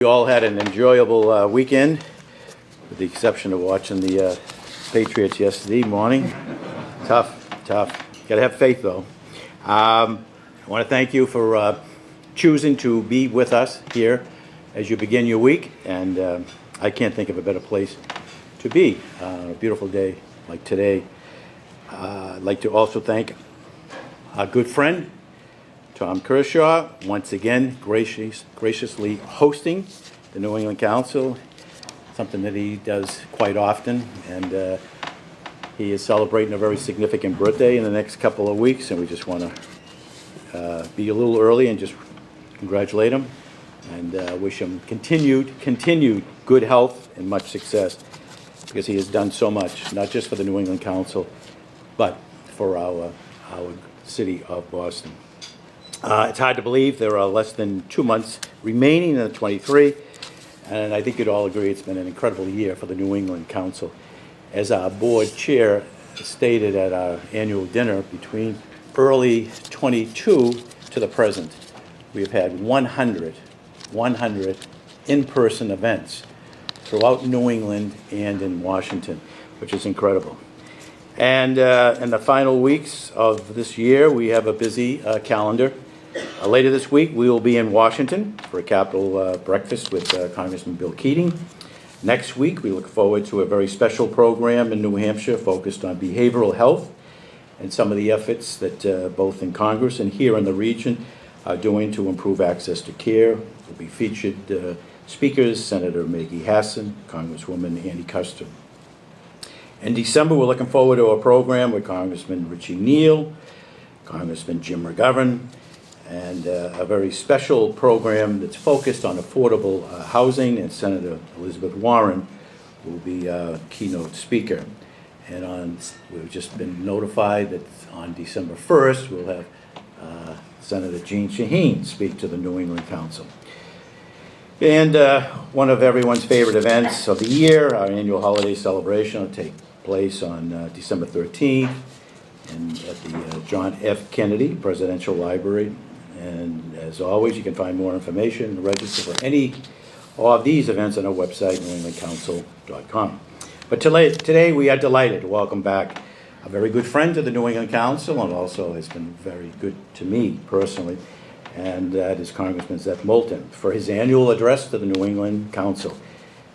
We all had an enjoyable weekend, with the exception of watching the Patriots yesterday morning. Tough. Got to have faith, though. I want to thank you for choosing to be with us here as you begin your week, and I can't think of a better place to be on a beautiful day like today. I'd like to also thank our good friend, Tom Kershaw, once again graciously hosting the New England Council, something that he does quite often, and he is celebrating a very significant birthday in the next couple of weeks, and we just want to be a little early and just congratulate him and wish him continued good health and much success, because he has done so much, not just for the New England Council, but for our city of Boston. It's hard to believe there are less than 2 months remaining in the 23, and I think you'd all agree it's been an incredible year for the New England Council. As our board chair stated at our annual dinner, between early 22 to the present, we've had 100 in-person events throughout New England and in Washington, which is incredible. And in the final weeks of this year, we have a busy calendar. Later this week, we will be in Washington for a Capitol breakfast with Congressman Bill Keating. Next week, we look forward to a very special program in New Hampshire focused on behavioral health and some of the efforts that both in Congress and here in the region are doing to improve access to care. Will be featured speakers, Senator Maggie Hassan, Congresswoman Andy Custer. In December, we're looking forward to a program with Congressman Richie Neal, Congressman Jim McGovern, and a very special program that's focused on affordable housing, and Senator Elizabeth Warren will be a keynote speaker. And we've just been notified that on December 1st, we'll have Senator Jeanne Shaheen speak to the New England Council. And one of everyone's favorite events of the year, our annual holiday celebration, will take place on December 13th at the John F. Kennedy Presidential Library. And as always, you can find more information and register for any of these events on our website, newenglandcouncil.com. But today we are delighted to welcome back a very good friend to the New England Council, and also has been very good to me personally, and that is Congressman Seth Moulton, for his annual address to the New England Council.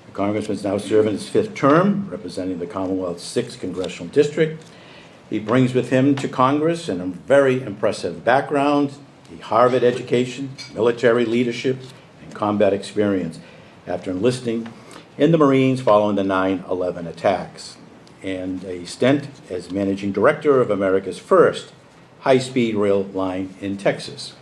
The Congressman is now serving his 5th term, representing the Commonwealth's 6th Congressional District. He brings with him to Congress a very impressive background, a Harvard education, military leadership, and combat experience after enlisting in the Marines following the 9/11 attacks, and a stint as managing director of America's first high-speed rail line in Texas.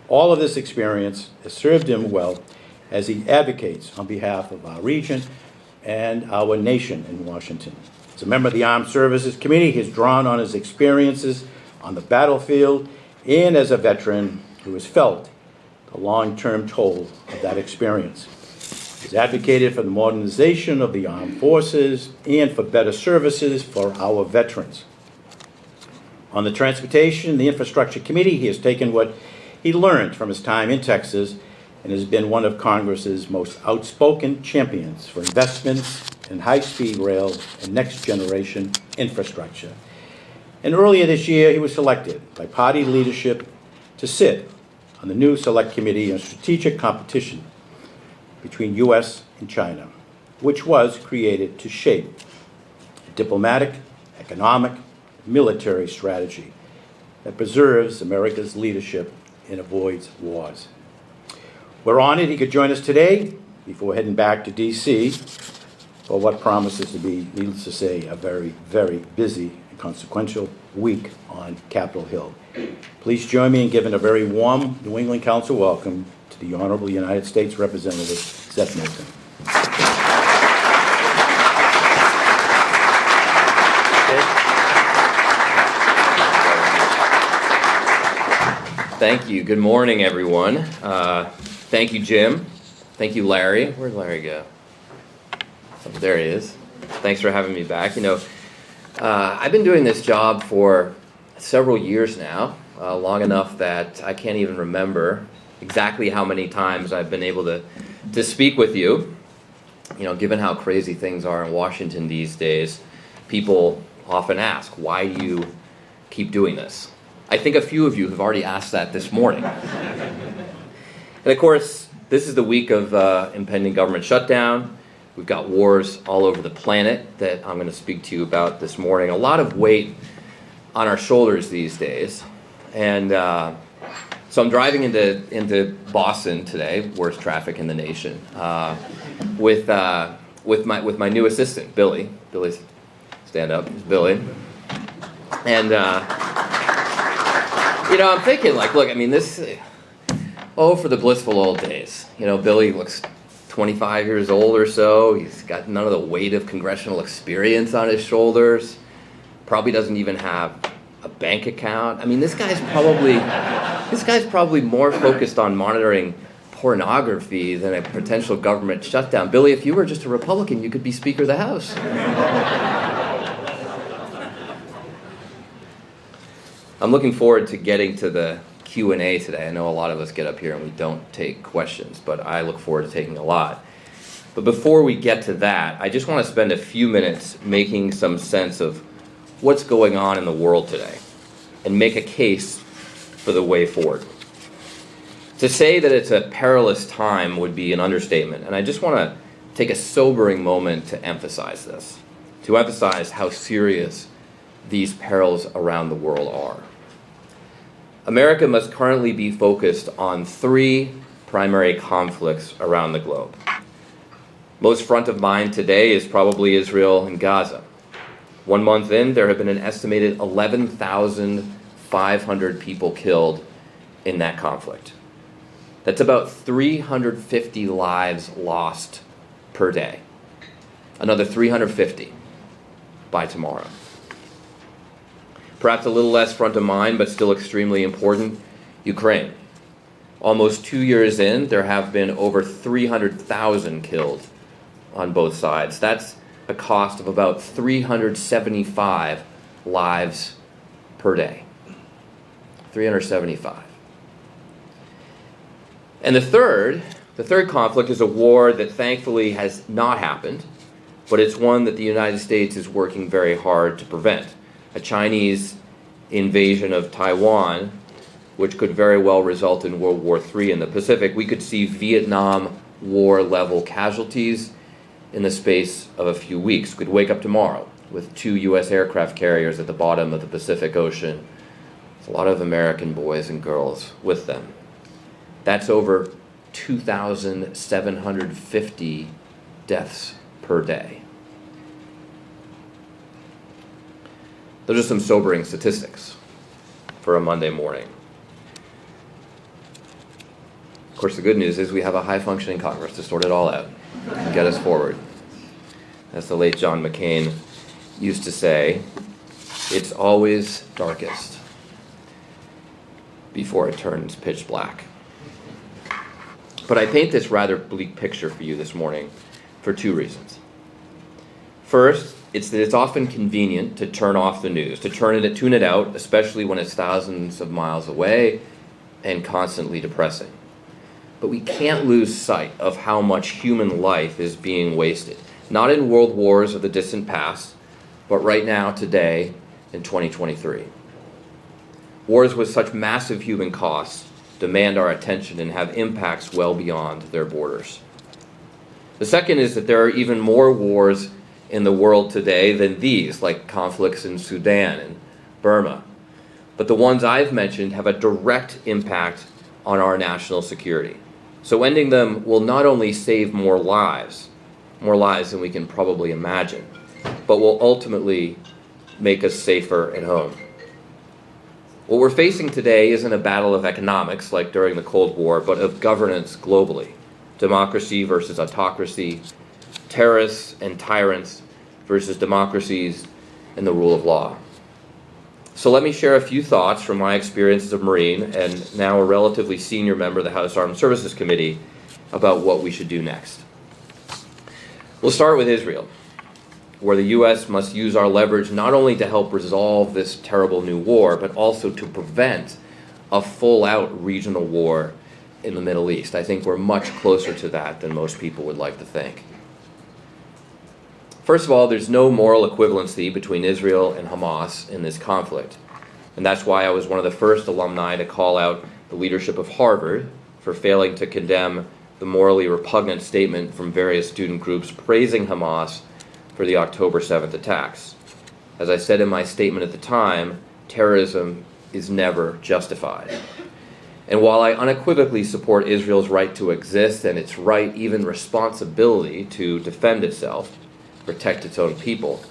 All of this experience has served him well as he advocates on behalf of our region and our nation in Washington. As a member of the Armed Services Committee, he has drawn on his experiences on the battlefield and as a veteran who has felt the long-term toll of that experience. He's advocated for the modernization of the armed forces and for better services for our veterans. On the Transportation and the Infrastructure Committee, he has taken what he learned from his time in Texas and has been one of Congress's most outspoken champions for investments in high-speed rail and next-generation infrastructure. And earlier this year, he was selected by party leadership to sit on the new Select Committee on Strategic Competition between U.S. and China, which was created to shape a diplomatic, economic, military strategy that preserves America's leadership and avoids wars. We're honored he could join us today before heading back to D.C. for what promises to be, needless to say, a very, very busy and consequential week on Capitol Hill. Please join me in giving a very warm New England Council welcome to the Honorable United States Representative Seth Moulton. Thank you. Good morning, everyone. Thank you, Jim. Thank you, Larry. Where'd Larry go? Oh, there he is. Thanks for having me back. I've been doing this job for several years now, long enough that I can't even remember exactly how many times I've been able to speak with you. Given how crazy things are in Washington these days, people often ask, why do you keep doing this? I think a few of you have already asked that this morning. And of course, this is the week of impending government shutdown. We've got wars all over the planet that I'm going to speak to you about this morning. A lot of weight on our shoulders these days. And so I'm driving into Boston today, worst traffic in the nation, with my new assistant, Billy. Billy's stand up, Billy. And I'm thinking, for the blissful old days. Billy looks 25 years old or so. He's got none of the weight of congressional experience on his shoulders. Probably doesn't even have a bank account. This guy's probably more focused on monitoring pornography than a potential government shutdown. Billy, if you were just a Republican, you could be Speaker of the House. I'm looking forward to getting to the Q&A today. I know a lot of us get up here and we don't take questions, but I look forward to taking a lot. But before we get to that, I just want to spend a few minutes making some sense of what's going on in the world today and make a case for the way forward. To say that it's a perilous time would be an understatement, and I just want to take a sobering moment to emphasize this, to emphasize how serious these perils around the world are. America must currently be focused on 3 primary conflicts around the globe. Most front of mind today is probably Israel and Gaza. 1 month in, there have been an estimated 11,500 people killed in that conflict. That's about 350 lives lost per day. Another 350 by tomorrow. Perhaps a little less front of mind, but still extremely important, Ukraine. Almost 2 years in, there have been over 300,000 killed on both sides. That's a cost of about 375 lives per day. 375. And the third conflict is a war that thankfully has not happened, but it's one that the United States is working very hard to prevent. A Chinese invasion of Taiwan, which could very well result in World War III in the Pacific. We could see Vietnam War level casualties in the space of a few weeks. We could wake up tomorrow with 2 U.S. aircraft carriers at the bottom of the Pacific Ocean. There's a lot of American boys and girls with them. That's over 2,750 deaths per day. Those are some sobering statistics for a Monday morning. Of course, the good news is we have a high-functioning Congress to sort it all out and get us forward. As the late John McCain used to say, it's always darkest before it turns pitch black. But I paint this rather bleak picture for you this morning for 2 reasons. First, it's that it's often convenient to turn off the news, to tune it out, especially when it's thousands of miles away and constantly depressing. But we can't lose sight of how much human life is being wasted, not in world wars of the distant past, but right now, today, in 2023. Wars with such massive human costs demand our attention and have impacts well beyond their borders. The second is that there are even more wars in the world today than these, like conflicts in Sudan and Burma. But the ones I've mentioned have a direct impact on our national security. So ending them will not only save more lives than we can probably imagine, but will ultimately make us safer at home. What we're facing today isn't a battle of economics like during the Cold War, but of governance globally. Democracy versus autocracy, terrorists and tyrants versus democracies and the rule of law. So let me share a few thoughts from my experience as a Marine and now a relatively senior member of the House Armed Services Committee about what we should do next. We'll start with Israel, where the U.S. must use our leverage not only to help resolve this terrible new war, but also to prevent a full-out regional war in the Middle East. I think we're much closer to that than most people would like to think. First of all, there's no moral equivalency between Israel and Hamas in this conflict. And that's why I was one of the first alumni to call out the leadership of Harvard for failing to condemn the morally repugnant statement from various student groups praising Hamas for the October 7th attacks. As I said in my statement at the time, terrorism is never justified. And while I unequivocally support Israel's right to exist and its right, even responsibility, to defend itself, protect its own people,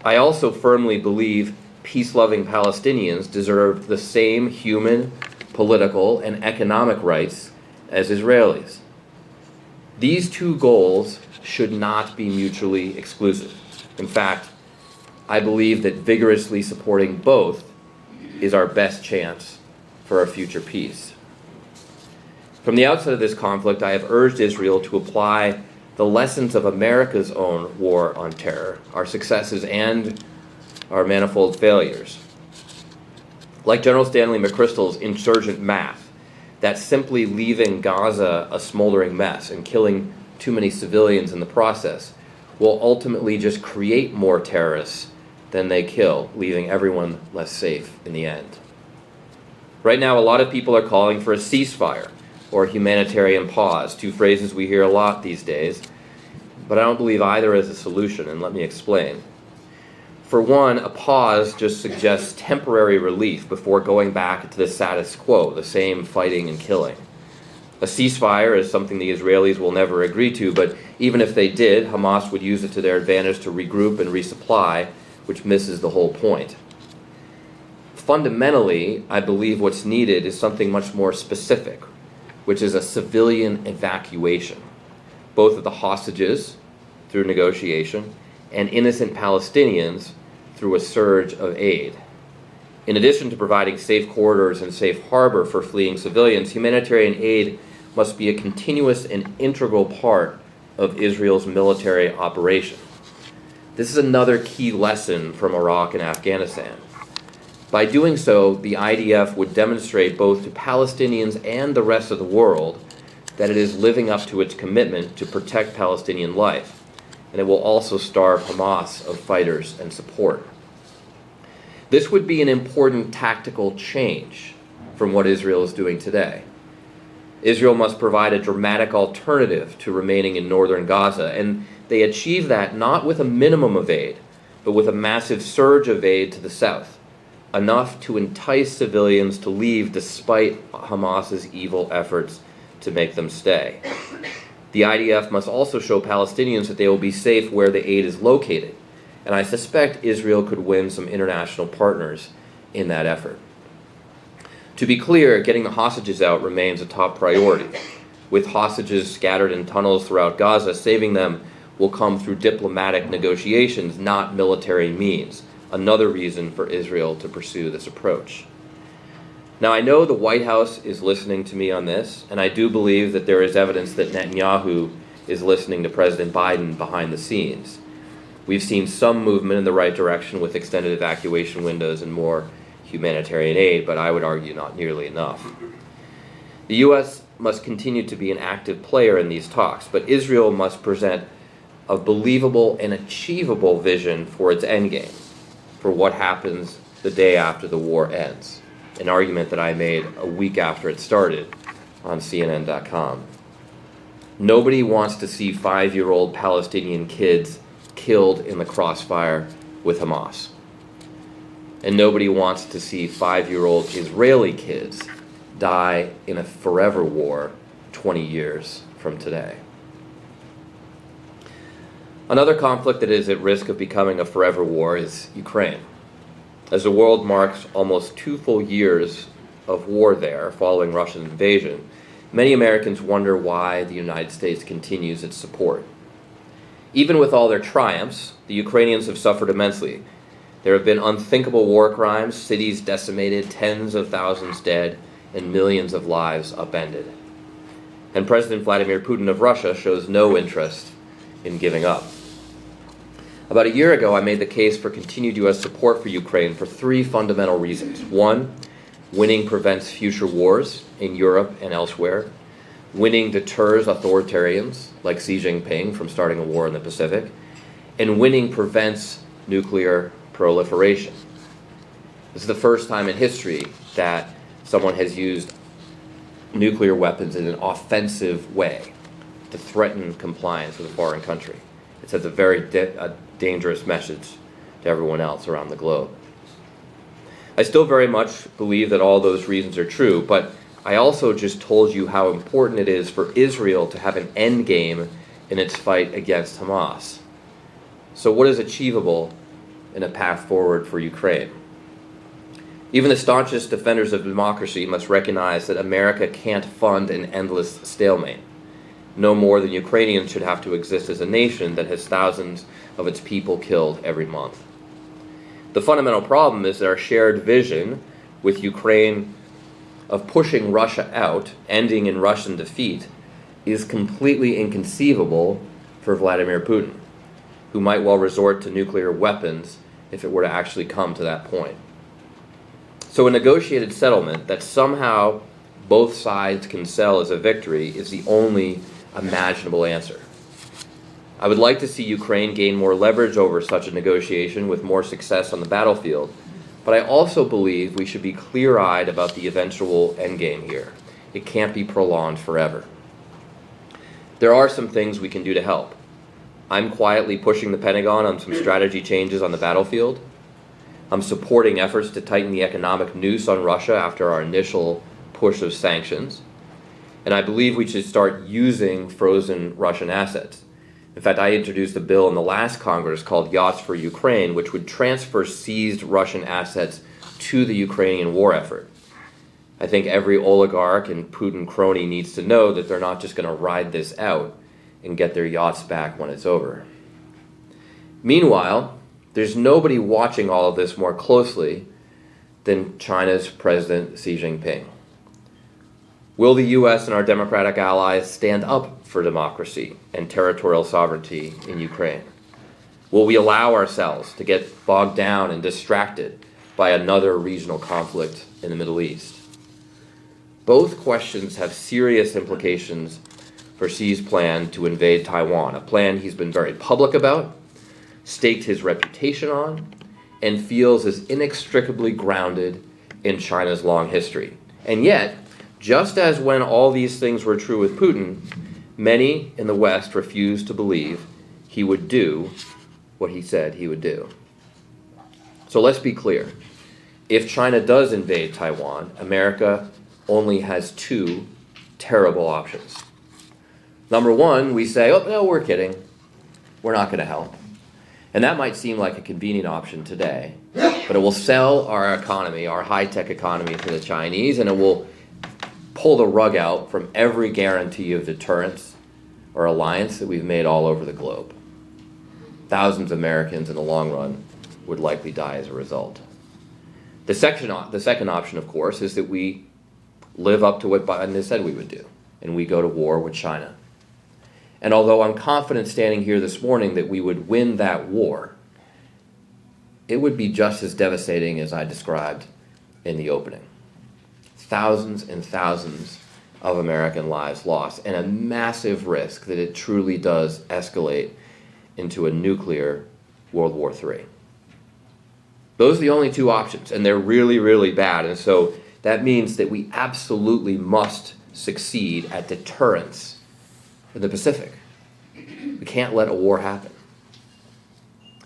I also firmly believe peace-loving Palestinians deserve the same human, political, and economic rights as Israelis. These two goals should not be mutually exclusive. In fact, I believe that vigorously supporting both is our best chance for a future peace. From the outset of this conflict, I have urged Israel to apply the lessons of America's own war on terror, our successes and our manifold failures. Like General Stanley McChrystal's insurgent math, that simply leaving Gaza a smoldering mess and killing too many civilians in the process will ultimately just create more terrorists than they kill, leaving everyone less safe in the end. Right now, a lot of people are calling for a ceasefire or a humanitarian pause, two phrases we hear a lot these days, but I don't believe either is a solution, and let me explain. For one, a pause just suggests temporary relief before going back to the status quo, the same fighting and killing. A ceasefire is something the Israelis will never agree to, but even if they did, Hamas would use it to their advantage to regroup and resupply, which misses the whole point. Fundamentally, I believe what's needed is something much more specific, which is a civilian evacuation, both of the hostages through negotiation and innocent Palestinians through a surge of aid. In addition to providing safe corridors and safe harbor for fleeing civilians, humanitarian aid must be a continuous and integral part of Israel's military operation. This is another key lesson from Iraq and Afghanistan. By doing so, the IDF would demonstrate both to Palestinians and the rest of the world that it is living up to its commitment to protect Palestinian life, and it will also starve Hamas of fighters and support. This would be an important tactical change from what Israel is doing today. Israel must provide a dramatic alternative to remaining in northern Gaza, and they achieve that not with a minimum of aid, but with a massive surge of aid to the south, enough to entice civilians to leave despite Hamas's evil efforts to make them stay. The IDF must also show Palestinians that they will be safe where the aid is located, and I suspect Israel could win some international partners in that effort. To be clear, getting the hostages out remains a top priority. With hostages scattered in tunnels throughout Gaza, saving them will come through diplomatic negotiations, not military means. Another reason for Israel to pursue this approach. Now, I know the White House is listening to me on this, and I do believe that there is evidence that Netanyahu is listening to President Biden behind the scenes. We've seen some movement in the right direction with extended evacuation windows and more humanitarian aid, but I would argue not nearly enough. The U.S. must continue to be an active player in these talks, but Israel must present a believable and achievable vision for its endgame, for what happens the day after the war ends, an argument that I made a week after it started on CNN.com. Nobody wants to see 5-year-old Palestinian kids killed in the crossfire with Hamas. And nobody wants to see 5-year-old Israeli kids die in a forever war 20 years from today. Another conflict that is at risk of becoming a forever war is Ukraine. As the world marks almost 2 full years of war there following Russian invasion, many Americans wonder why the United States continues its support. Even with all their triumphs, the Ukrainians have suffered immensely. There have been unthinkable war crimes, cities decimated, tens of thousands dead, and millions of lives upended. And President Vladimir Putin of Russia shows no interest in giving up. About a year ago, I made the case for continued U.S. support for Ukraine for 3 fundamental reasons. 1, winning prevents future wars in Europe and elsewhere. Winning deters authoritarians like Xi Jinping from starting a war in the Pacific, and winning prevents nuclear proliferation. This is the first time in history that someone has used nuclear weapons in an offensive way to threaten compliance with a foreign country. It sends a very dangerous message to everyone else around the globe. I still very much believe that all those reasons are true, but I also just told you how important it is for Israel to have an end game in its fight against Hamas. So what is achievable in a path forward for Ukraine? Even the staunchest defenders of democracy must recognize that America can't fund an endless stalemate. No more than Ukrainians should have to exist as a nation that has thousands of its people killed every month. The fundamental problem is that our shared vision with Ukraine of pushing Russia out, ending in Russian defeat, is completely inconceivable for Vladimir Putin, who might well resort to nuclear weapons if it were to actually come to that point. So a negotiated settlement that somehow both sides can sell as a victory is the only imaginable answer. I would like to see Ukraine gain more leverage over such a negotiation with more success on the battlefield, but I also believe we should be clear-eyed about the eventual endgame here. It can't be prolonged forever. There are some things we can do to help. I'm quietly pushing the Pentagon on some strategy changes on the battlefield. I'm supporting efforts to tighten the economic noose on Russia after our initial push of sanctions. And I believe we should start using frozen Russian assets. In fact, I introduced a bill in the last Congress called Yachts for Ukraine, which would transfer seized Russian assets to the Ukrainian war effort. I think every oligarch and Putin crony needs to know that they're not just going to ride this out and get their yachts back when it's over. Meanwhile, there's nobody watching all of this more closely than China's President Xi Jinping. Will the U.S. and our democratic allies stand up for democracy and territorial sovereignty in Ukraine? Will we allow ourselves to get bogged down and distracted by another regional conflict in the Middle East? Both questions have serious implications for Xi's plan to invade Taiwan, a plan he's been very public about, staked his reputation on, and feels is inextricably grounded in China's long history. And yet, just as when all these things were true with Putin, many in the West refused to believe he would do what he said he would do. So let's be clear. If China does invade Taiwan, America only has two terrible options. Number one, we say, oh, no, we're kidding. We're not going to help. And that might seem like a convenient option today, but it will sell our economy, our high-tech economy, to the Chinese, and it will pull the rug out from every guarantee of deterrence or alliance that we've made all over the globe. Thousands of Americans in the long run would likely die as a result. The second option, of course, is that we live up to what Biden has said we would do, and we go to war with China. And although I'm confident standing here this morning that we would win that war, it would be just as devastating as I described in the opening. Thousands and thousands of American lives lost, and a massive risk that it truly does escalate into a nuclear World War III. Those are the only two options, and they're really, really bad. And so that means that we absolutely must succeed at deterrence in the Pacific. We can't let a war happen.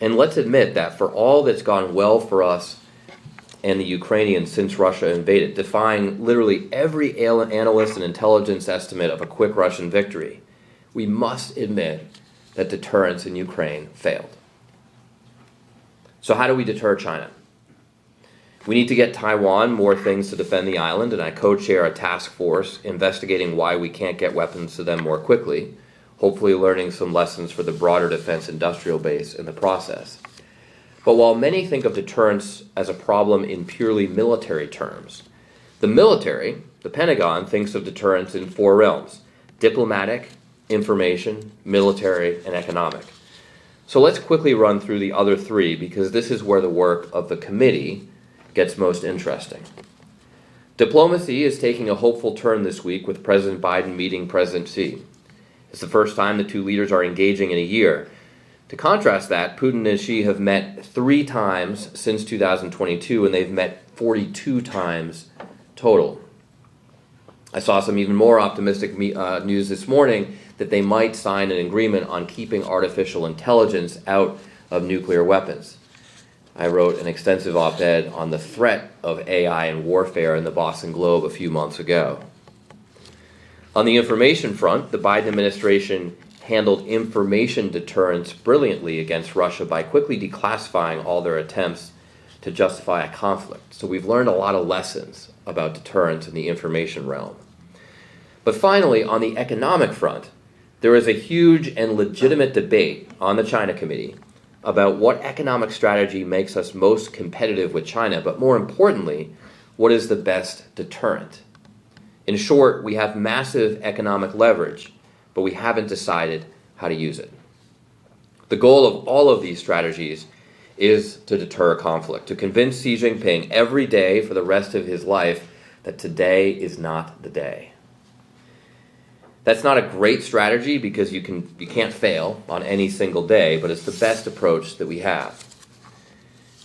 And let's admit that for all that's gone well for us and the Ukrainians since Russia invaded, defying literally every analyst and intelligence estimate of a quick Russian victory, we must admit that deterrence in Ukraine failed. So how do we deter China? We need to get Taiwan more things to defend the island, and I co-chair a task force investigating why we can't get weapons to them more quickly, hopefully learning some lessons for the broader defense industrial base in the process. But while many think of deterrence as a problem in purely military terms, the military, the Pentagon, thinks of deterrence in four realms: diplomatic, information, military, and economic. So let's quickly run through the other three, because this is where the work of the committee gets most interesting. Diplomacy is taking a hopeful turn this week with President Biden meeting President Xi. It's the first time the two leaders are engaging in a year. To contrast that, Putin and Xi have met 3 times since 2022, and they've met 42 times total. I saw some even more optimistic news this morning that they might sign an agreement on keeping artificial intelligence out of nuclear weapons. I wrote an extensive op-ed on the threat of AI and warfare in the Boston Globe a few months ago. On the information front, the Biden administration handled information deterrence brilliantly against Russia by quickly declassifying all their attempts to justify a conflict. So we've learned a lot of lessons about deterrence in the information realm. But finally, on the economic front, there is a huge and legitimate debate on the China Committee about what economic strategy makes us most competitive with China, but more importantly, what is the best deterrent. In short, we have massive economic leverage, but we haven't decided how to use it. The goal of all of these strategies is to deter conflict, to convince Xi Jinping every day for the rest of his life that today is not the day. That's not a great strategy because you can't fail on any single day, but it's the best approach that we have.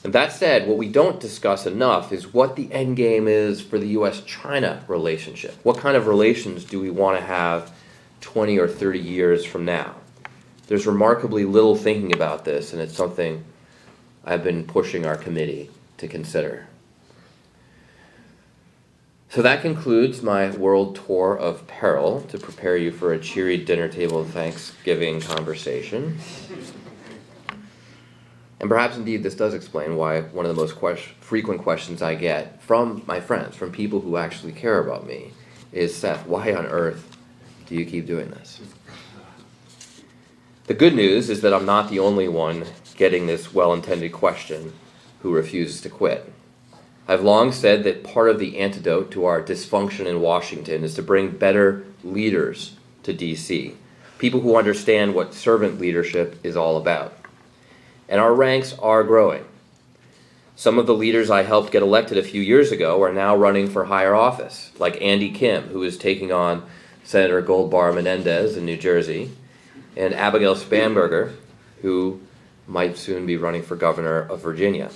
And that said, what we don't discuss enough is what the end game is for the U.S.-China relationship. What kind of relations do we want to have 20 or 30 years from now? There's remarkably little thinking about this, and it's something I've been pushing our committee to consider. So that concludes my world tour of peril to prepare you for a cheery dinner table Thanksgiving conversation. And perhaps indeed this does explain why one of the most frequent questions I get from my friends, from people who actually care about me, is, Seth, why on earth do you keep doing this? The good news is that I'm not the only one getting this well-intended question who refuses to quit. I've long said that part of the antidote to our dysfunction in Washington is to bring better leaders to D.C., people who understand what servant leadership is all about. And our ranks are growing. Some of the leaders I helped get elected a few years ago are now running for higher office, like Andy Kim, who is taking on Senator Goldbar Menendez in New Jersey, and Abigail Spanberger, who might soon be running for governor of Virginia.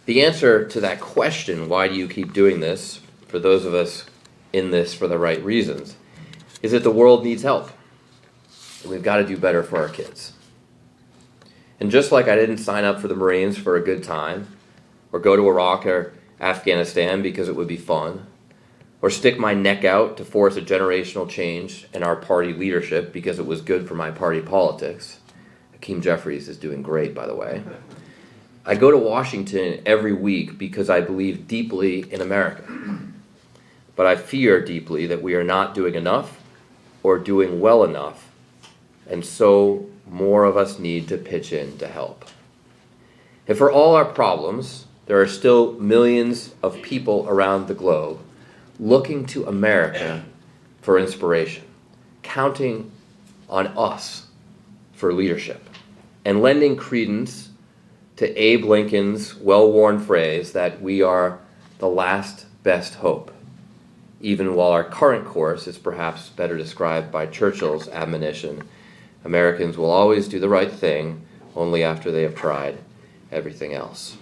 The answer to that question, why do you keep doing this, for those of us in this for the right reasons, is that the world needs help. We've got to do better for our kids. And just like I didn't sign up for the Marines for a good time, or go to Iraq or Afghanistan because it would be fun, or stick my neck out to force a generational change in our party leadership because it was good for my party politics. Hakeem Jeffries is doing great, by the way. I go to Washington every week because I believe deeply in America. But I fear deeply that we are not doing enough or doing well enough, and so more of us need to pitch in to help. And for all our problems, there are still millions of people around the globe looking to America for inspiration, counting on us for leadership, and lending credence to Abe Lincoln's well-worn phrase that we are the last best hope, even while our current course is perhaps better described by Churchill's admonition, Americans will always do the right thing only after they have tried everything else.